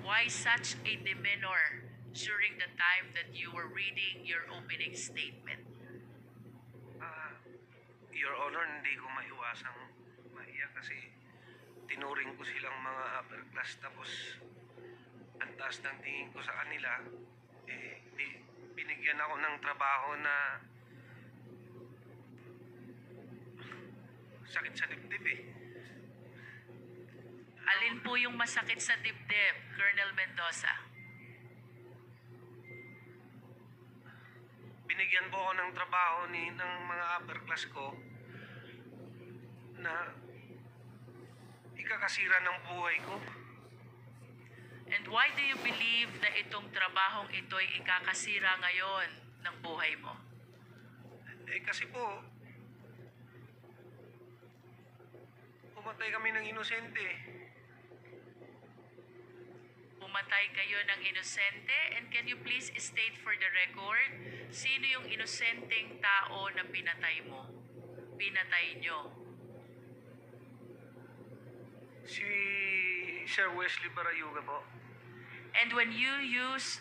Why such a demeanor during the time that you were reading your opening statement? Your Honor, hindi ko maiwasang maiyak kasi tinuring ko silang mga upper class, tapos ang taas ng tingin ko sa kanila. Binigyan ako ng trabaho na sakit sa dibdib eh. Alin po yung masakit sa dibdib, Colonel Mendoza? Binigyan po ako ng trabaho ng mga upper class ko na ikakasira ng buhay ko. And why do you believe na itong trabahong ito'y ikakasira ngayon ng buhay mo? Kasi po, pumatay kami ng inosente. Pumatay kayo ng inosente? And can you please state for the record, sino yung inosenteng tao na pinatay mo? Pinatay nyo? Si Sir Wesley Barayuga po. And when you use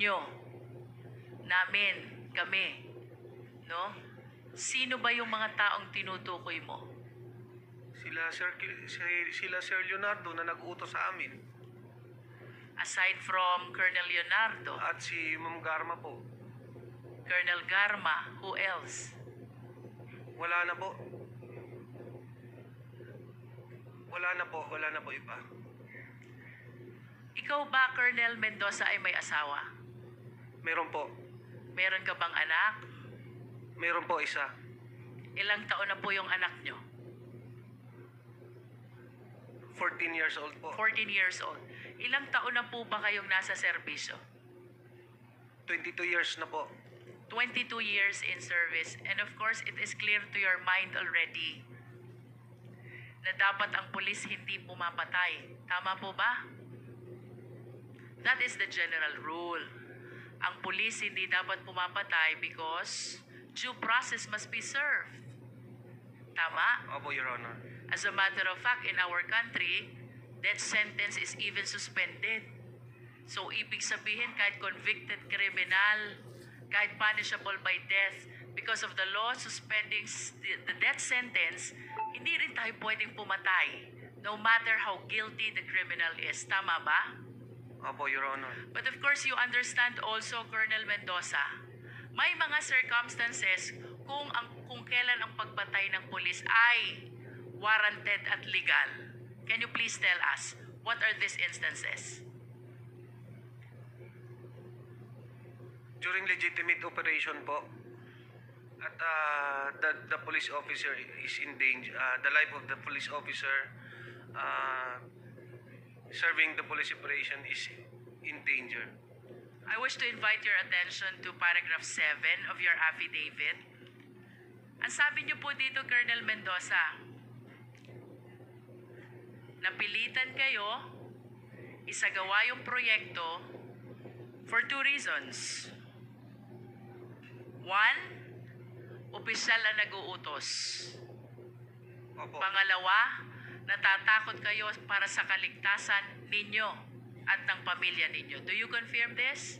nyo, namin, kami, no? Sino ba yung mga taong tinutukoy mo? Sila Sir Leonardo na nag-utos sa amin. Aside from Colonel Leonardo, At si Ma'am Garma po. Colonel Garma, who else? Wala na po. Wala na po iba. Ikaw ba, Colonel Mendoza, ay may asawa? Meron po. Meron ka bang anak? Meron po isa. Ilang taon na po yung anak nyo? 14 years old po. 14 years old. Ilang taon na po ba kayong nasa serbisyo? 22 years na po. 22 years in service. And of course, it is clear to your mind already na dapat ang pulis hindi pumapatay. Tama po ba? That is the general rule. Ang pulis hindi dapat pumapatay because due process must be served. Tama? Opo, Your Honor. As a matter of fact, in our country, death sentence is even suspended. So, ibig sabihin, kahit convicted criminal, kahit punishable by death, because of the law suspending the death sentence, hindi rin tayo pwedeng pumatay, no matter how guilty the criminal is. Tama ba? Opo, Your Honor. But of course, you understand also, Colonel Mendoza, may mga circumstances kung kailan ang pagpatay ng pulis ay warranted at legal. Can you please tell us, what are these instances? During legitimate operation po, at the police officer is in danger, the life of the police officer serving the police operation is in danger. I wish to invite your attention to paragraph 7 of your affidavit. Ang sabi niyo po dito, Colonel Mendoza, napilitan kayo isagawa yung proyekto for 2 reasons. 1, opisyal na nag-uutos. Opo. Pangalawa, natatakot kayo para sa kaligtasan ninyo at ng pamilya ninyo. Do you confirm this?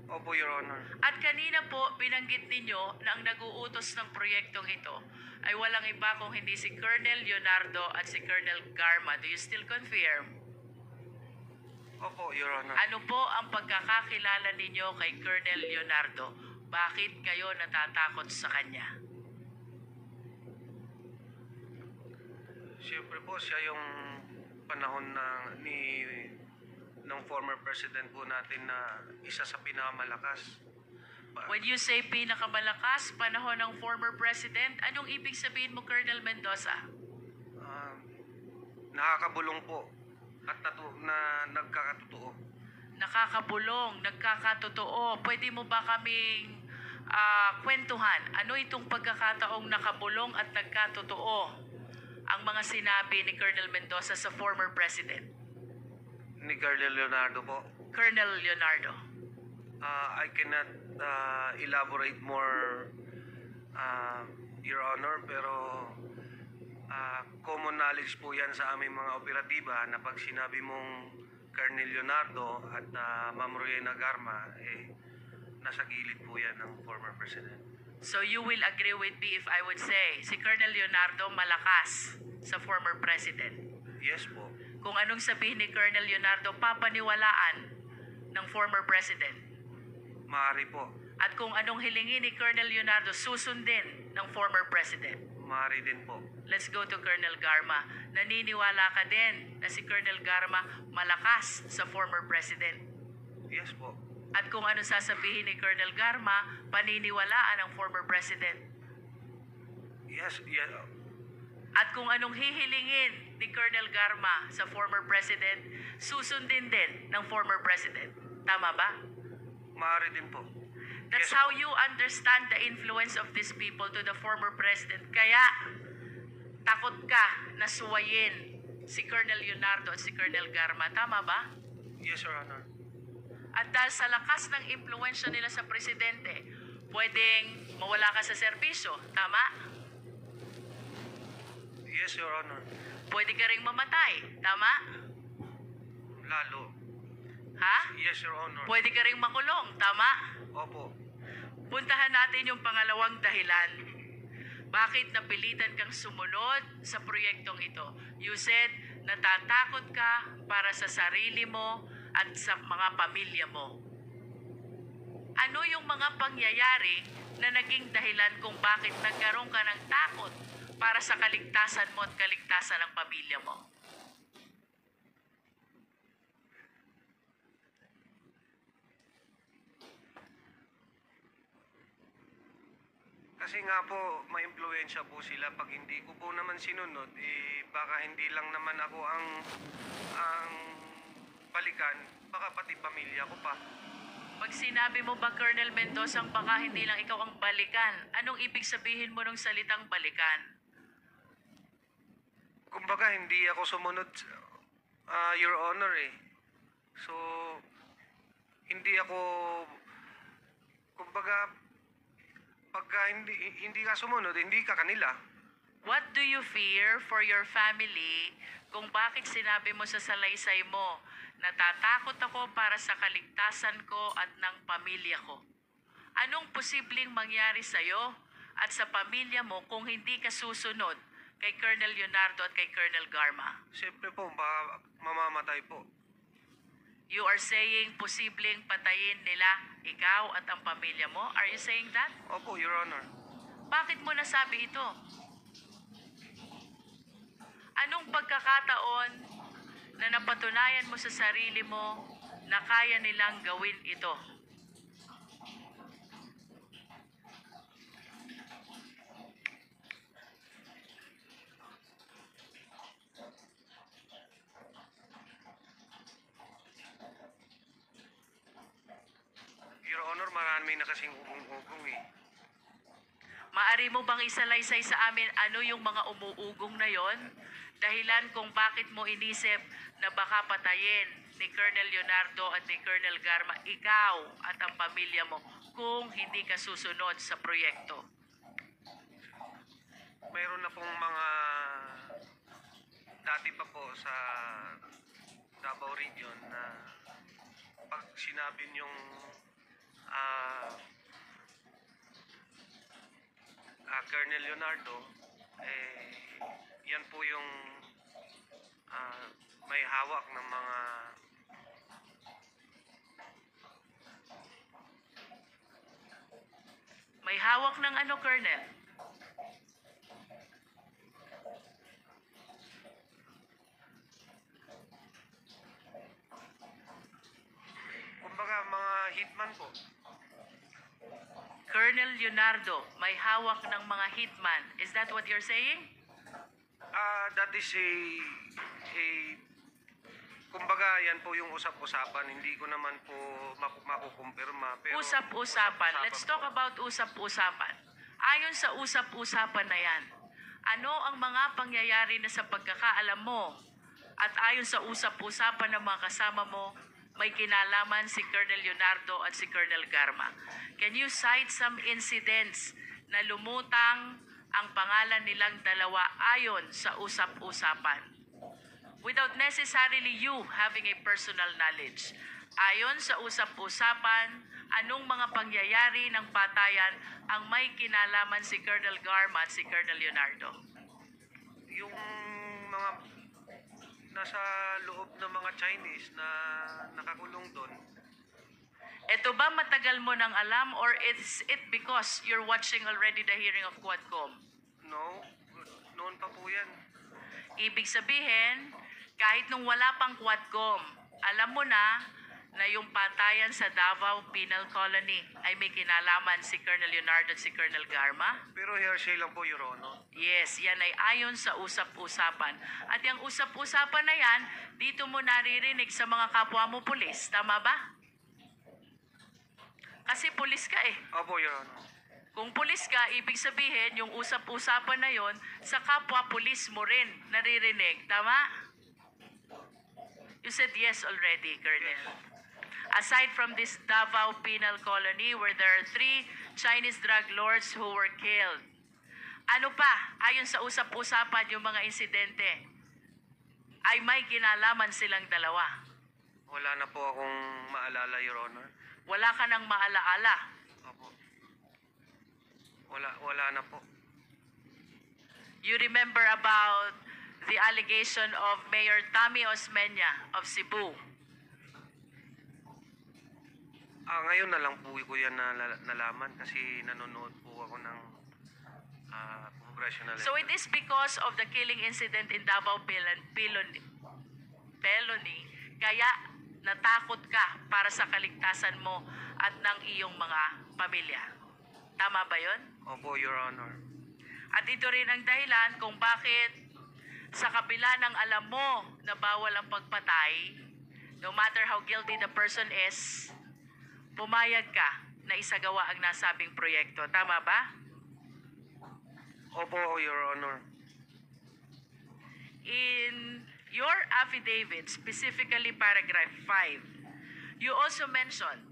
Opo, Your Honor. At kanina po, binanggit ninyo na ang nag-uutos ng proyektong ito ay walang iba kung hindi si Colonel Leonardo at si Colonel Garma. Do you still confirm? Opo, Your Honor. Ano po ang pagkakakilala ninyo kay Colonel Leonardo? Bakit kayo natatakot sa kanya? Siyempre po, siya yung panahon ng former president po natin na isa sa pinakamalakas. When you say pinakamalakas, panahon ng former president, anong ibig sabihin mo, Colonel Mendoza? Nakakabulong po at nagkakatotoo. Nakakabulong, nagkakatotoo. Pwede mo ba kaming kwentuhan? Ano itong pagkakataong nakabulong at nagkatotoo ang mga sinabi ni Colonel Mendoza sa former president? Ni Colonel Leonardo po. Colonel Leonardo. I cannot elaborate more, Your Honor, pero Common knowledge po yan sa aming mga operatiba na pag sinabi mong Colonel Leonardo at Ma'am Rowena Garma, nasa gilid po yan ng former President. So you will agree with me if I would say si Colonel Leonardo malakas sa former President. Yes po. Kung anong sabihin ni Colonel Leonardo, papaniwalaan ng former President. Maaari po. At kung anong hilingin ni Colonel Leonardo, susundin ng former President. Maaari din po. Let's go to Colonel Garma. Naniniwala ka din na si Colonel Garma malakas sa former President. Yes po. At kung ano sasabihin ni Colonel Garma, paniniwalaan ng former President. Yes. At kung anong hihilingin ni Colonel Garma sa former President, susundin din ng former President. Tama ba? Maaari din po. That's Yes how po. you understand the influence of these people to the former President. Kaya, takot ka na suwayin si Colonel Leonardo at si Colonel Garma. Tama ba? Yes, Your Honor. At dahil sa lakas ng impluensya nila sa Presidente, pwedeng mawala ka sa serbisyo. Tama? Yes, Your Honor. Pwede ka ring mamatay. Tama? Lalo. Ha? Yes, Your Honor. Pwede ka ring makulong. Tama? Opo. Puntahan natin yung pangalawang dahilan. Bakit napilitan kang sumunod sa proyektong ito? You said, natatakot ka para sa sarili mo at sa mga pamilya mo. Ano yung mga pangyayari na naging dahilan kung bakit nagkaroon ka ng takot para sa kaligtasan mo at kaligtasan ng pamilya mo? Kasi nga po, ma-impluensya po sila. Pag hindi ko po naman sinunod, baka hindi lang naman ako ang balikan, baka pati pamilya ko pa. Pag sinabi mo ba, Colonel Mendoza, baka hindi lang ikaw ang balikan, anong ibig sabihin mo ng salitang balikan? Kumbaga, hindi ako sumunod, Your Honor So, hindi ako, kumbaga, pagka hindi ka sumunod, hindi ka kanila. What do you fear for your family kung bakit sinabi mo sa salaysay mo, natatakot ako para sa kaligtasan ko at ng pamilya ko? Anong posibleng mangyari sa'yo at sa pamilya mo kung hindi ka susunod kay Colonel Leonardo at kay Colonel Garma? Siyempre po, baka mamamatay po. You are saying posibleng patayin nila ikaw at ang pamilya mo? Are you saying that? Opo, Your Honor. Bakit mo nasabi ito? Anong pagkakataon na napatunayan mo sa sarili mo na kaya nilang gawin ito? Your Honor, marami na kasing ugong-ugong Maari mo bang isalaysay sa amin ano yung mga umuugong na yon? Dahilan kung bakit mo inisip na baka patayin ni Colonel Leonardo at ni Colonel Garma ikaw at ang pamilya mo kung hindi ka susunod sa proyekto. Mayroon na pong mga dati pa po sa Davao Region na pag sinabi niyong Colonel Leonardo, yan po yung may hawak ng mga May hawak ng ano, Colonel? kumbaga mga hitman po. Colonel Leonardo, may hawak ng mga hitman. Is that what you're saying? That is kumbaga yan po yung usap-usapan. Hindi ko naman po makukumpirma. Pero Usap-usapan. Let's talk about usap-usapan. Ayon sa usap-usapan na yan, ano ang mga pangyayari na sa pagkakaalam mo at ayon sa usap-usapan ng mga kasama mo, may kinalaman si Colonel Leonardo at si Colonel Garma? Can you cite some incidents na lumutang ang pangalan nilang dalawa ayon sa usap-usapan, without necessarily you having a personal knowledge. Ayon sa usap-usapan, anong mga pangyayari ng patayan ang may kinalaman si Colonel Garma at si Colonel Leonardo? Yung mga nasa loob ng mga Chinese na nakakulong doon, Ito ba matagal mo nang alam or is it because you're watching already the hearing of Quadcom? no, noon pa po yan. Ibig sabihin, kahit nung wala pang Quadcom, alam mo na yung patayan sa Davao Penal Colony ay may kinalaman si Colonel Leonardo at si Colonel Garma? Pero hearsay lang po, Your Honor. Yes, yan ay ayon sa usap-usapan. At yung usap-usapan na yan, dito mo naririnig sa mga kapwa mo pulis. Tama ba? Kasi pulis ka eh. Opo, Your Honor. Kung pulis ka, ibig sabihin, yung usap-usapan na yon sa kapwa pulis mo rin naririnig. Tama? You said yes already, Colonel. Aside from this Davao Penal Colony where there are 3 Chinese drug lords who were killed, ano pa, ayon sa usap-usapan yung mga insidente, ay may kinalaman silang dalawa? Wala na po akong maalala, Your Honor. Wala ka nang maalaala. Opo. Wala na po. You remember about the allegation of Mayor Tommy Osmeña of Cebu? Ngayon na lang po ko yan nalaman kasi nanonood po ako ng congressional. So it is because of the killing incident in Davao Peloni, kaya natakot ka para sa kaligtasan mo at ng iyong mga pamilya. Tama ba yon? Opo, Your Honor. At ito rin ang dahilan kung bakit sa kabila ng alam mo na bawal ang pagpatay, no matter how guilty the person is, pumayag ka na isagawa ang nasabing proyekto. Tama ba? Opo, Your Honor. In your affidavit, specifically paragraph 5, you also mentioned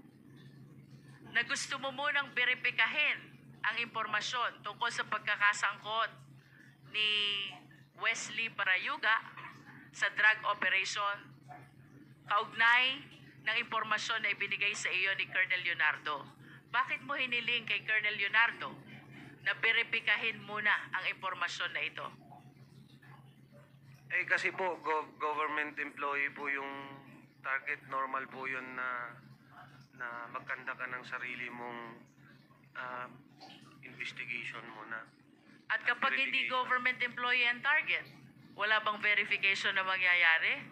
na gusto mo munang beripikahin ang impormasyon tungkol sa pagkakasangkot ni Wesley Barayuga sa drug operation kaugnay ng impormasyon na ibinigay sa iyo ni Colonel Leonardo. Bakit mo hiniling kay Colonel Leonardo na beripikahin muna ang impormasyon na ito? Kasi po, government employee po yung target. Normal po yun na magkanda ka ng sarili mong investigation muna. At kapag hindi government employee ang target, wala bang verification na mangyayari?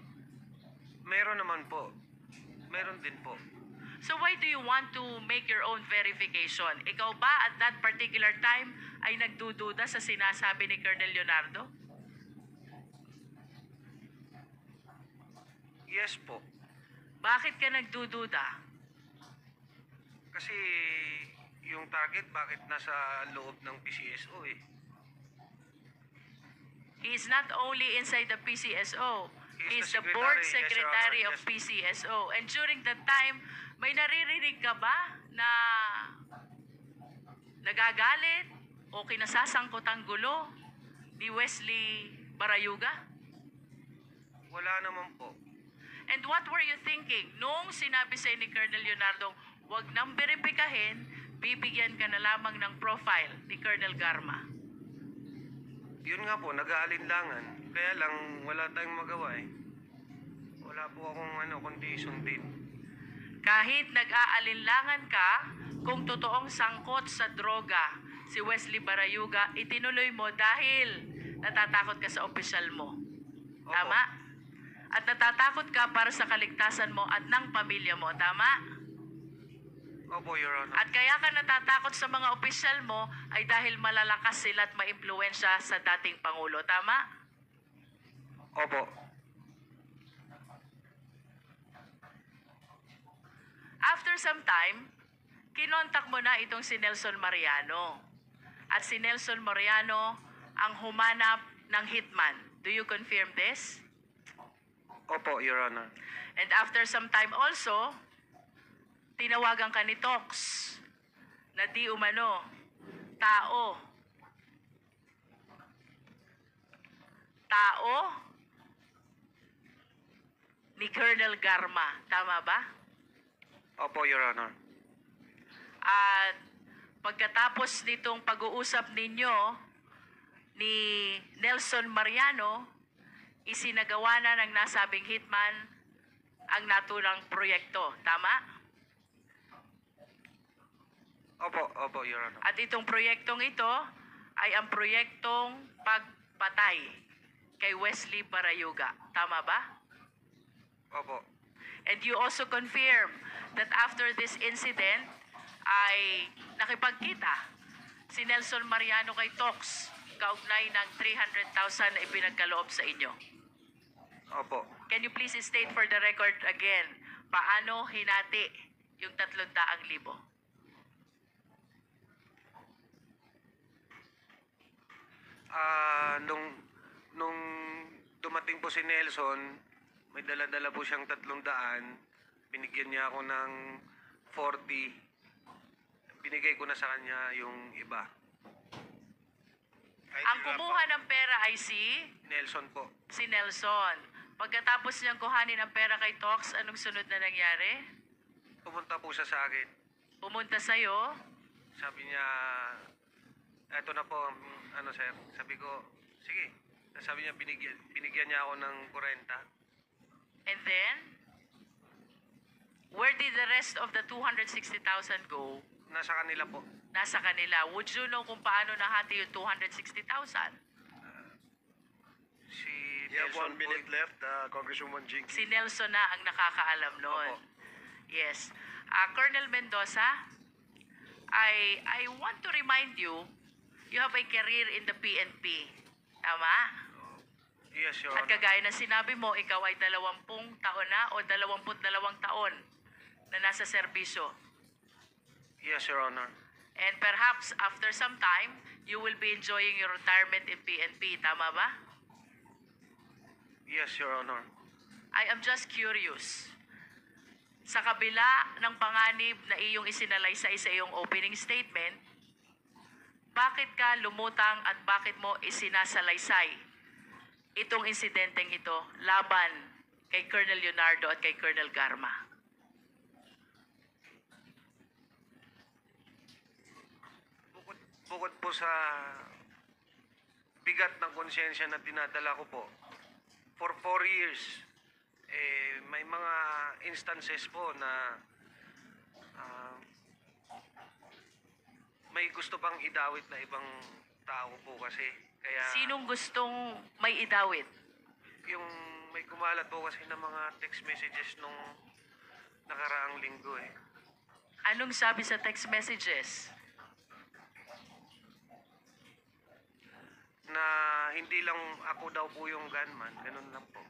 Meron naman po. Meron din po. So why do you want to make your own verification? Ikaw ba at that particular time ay nagdududa sa sinasabi ni Colonel Leonardo? Yes po. Bakit ka nagdududa? Kasi yung target, bakit nasa loob ng PCSO eh? He is not only inside the PCSO, he is the secretary. board Yes, Your secretary Honor. of Yes. PCSO. And during that time, may naririnig ka ba na nagagalit o kinasasangkot ang gulo ni Wesley Barayuga? Wala naman po. And what were you thinking nung sinabi sa ni Colonel Leonardo, wag nang beripikahin, bibigyan ka na lamang ng profile ni Colonel Garma? Yun nga po, nag-aalinlangan. Kaya lang, wala tayong magawa eh. Wala po akong condition din. Kahit nag-aalinlangan ka, kung totoong sangkot sa droga si Wesley Barayuga, itinuloy mo dahil natatakot ka sa opisyal mo. Opo. Tama? At natatakot ka para sa kaligtasan mo at ng pamilya mo. Tama? Opo, Your Honor. At kaya ka natatakot sa mga opisyal mo ay dahil malalakas sila at maimpluwensya sa dating Pangulo. Tama? Opo. After some time, kinontak mo na itong si Nelson Mariano. At si Nelson Mariano ang humanap ng hitman. Do you confirm this? Opo, Your Honor. And after some time also, tinawagan ka ni Tox na di umano tao tao ni Colonel Garma. Tama ba? Opo, Your Honor. At pagkatapos nitong pag-uusap ninyo ni Nelson Mariano, isinagawa na ng nasabing hitman ang naturang proyekto. Tama? Opo, Your Honor. At itong proyektong ito ay ang proyektong pagpatay kay Wesley Barayuga. Tama ba? Opo. And you also confirm that after this incident ay nakipagkita si Nelson Mariano kay Tox kaugnay ng 300,000 na ipinagkaloob sa inyo. Opo. Can you please state for the record again, paano hinati yung 300,000? Nung dumating po si Nelson, may dala-dala po siyang 300. Binigyan niya ako ng 40. Binigay ko na sa kanya yung iba. Ang kumuha ng pera ay Nelson po. si Nelson. Pagkatapos niyang kuhanin ang pera kay Tox, anong sunod na nangyari? Pumunta po siya sa akin. Pumunta sa'yo, Sabi niya, eto na po, sir. Sabi ko, sige. Sabi niya, binigyan niya ako ng 40. and then, where did the rest of the 260,000 go? Nasa kanila po. Nasa kanila. Would you know kung paano nahati yung 260,000? Si You have Nelson 1 minute po. left, Congresswoman Jinky. Si Nelson na ang nakakaalam noon. Opo. Yes. Colonel Mendoza, I want to remind you, you have a career in the PNP. Tama? Yes, Your At Honor. kagaya ng sinabi mo, ikaw ay 20 taon na o 22 taon na nasa serbisyo. Yes, Your Honor. And perhaps after some time, you will be enjoying your retirement in PNP. Tama ba? Yes, Your Honor. I am just curious. Sa kabila ng panganib na iyong isinalaysay sa iyong opening statement, bakit ka lumutang at bakit mo isinasalaysay itong insidenteng ito laban kay Colonel Leonardo at kay Colonel Garma? Bukod po sa bigat ng konsyensya na dinadala ko po, for 4 years, may mga instances po na may gusto pang idawit na ibang tao po kasi. Kaya Sinong gustong may idawit? yung may kumalat po kasi ng mga text messages nung nakaraang linggo eh. Anong sabi sa text messages? Na hindi lang ako daw po yung gunman, ganun lang po.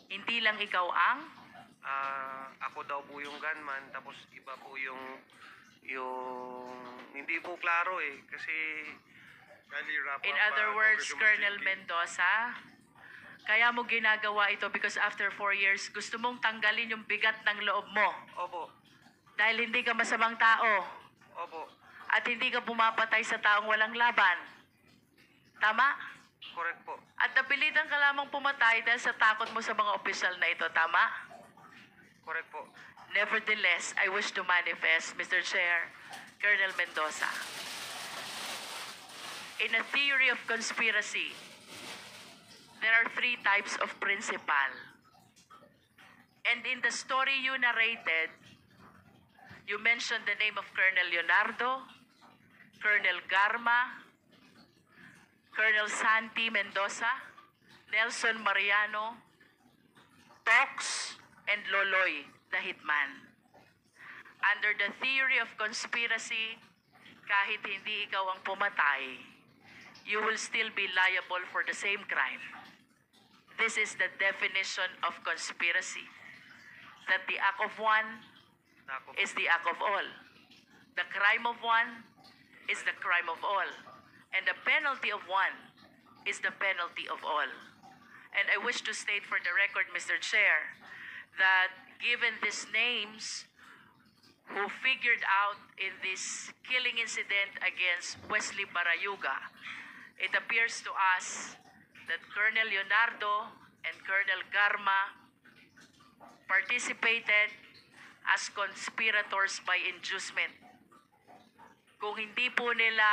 Hindi lang ikaw ang? Ako daw po yung gunman, tapos iba po yung hindi po klaro eh kasi Kindly wrap In up, other words, Congresswoman Colonel Jinky. Mendoza, kaya mo ginagawa ito because after 4 years, gusto mong tanggalin yung bigat ng loob mo. opo, Dahil hindi ka masamang tao. opo, At hindi ka pumapatay sa taong walang laban. Tama? correct po, At napilitan ka lamang pumatay dahil sa takot mo sa mga opisyal na ito. Tama? correct po. Nevertheless, I wish to manifest, Mr. Chair, Colonel Mendoza. In a theory of conspiracy, there are 3 types of principal. And in the story you narrated, you mentioned the name of Colonel Leonardo, Colonel Garma, Colonel Santi Mendoza, Nelson Mariano, Tox, and Loloy, the hitman. Under the theory of conspiracy, kahit hindi ikaw ang pumatay, you will still be liable for the same crime. This is the definition of conspiracy. That the act of one Nako, is the act of all. The crime of one is the crime of all. And the penalty of one is the penalty of all. And I wish to state for the record, Mr. Chair, that given these names who figured out in this killing incident against Wesley Barayuga, it appears to us that Colonel Leonardo and Colonel Garma participated as conspirators by inducement. Kung hindi po nila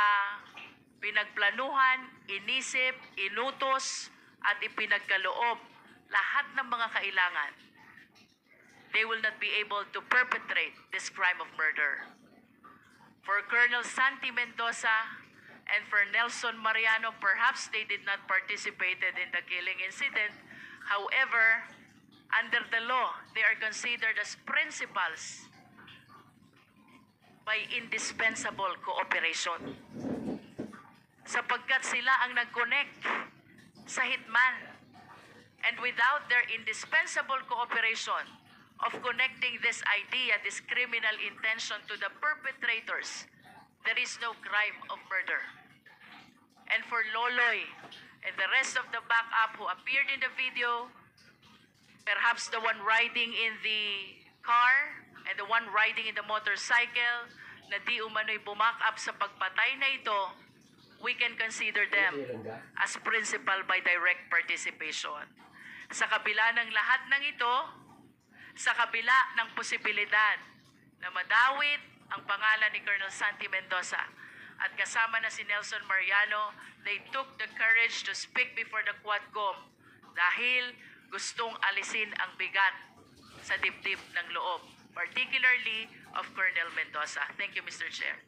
pinagplanuhan, inisip, inutos, at ipinagkaloob lahat ng mga kailangan, they will not be able to perpetrate this crime of murder. For Colonel Santi Mendoza and for Nelson Mariano, perhaps they did not participate in the killing incident. However, under the law, they are considered as principals by indispensable cooperation. Sapagkat sila ang nag-connect sa hitman. And without their indispensable cooperation of connecting this idea, this criminal intention to the perpetrators, there is no crime of murder. And for Loloy and the rest of the backup who appeared in the video, perhaps the one riding in the car and the one riding in the motorcycle na di umano'y bumak up sa pagpatay na ito, we can consider them as principal by direct participation. Sa kabila ng lahat ng ito, sa kabila ng posibilidad na madawit ang pangalan ni Colonel Santi Mendoza at kasama na si Nelson Mariano, they took the courage to speak before the Quadcom dahil gustong alisin ang bigat sa dibdib ng loob, particularly of Colonel Mendoza. Thank you, Mr. Chair.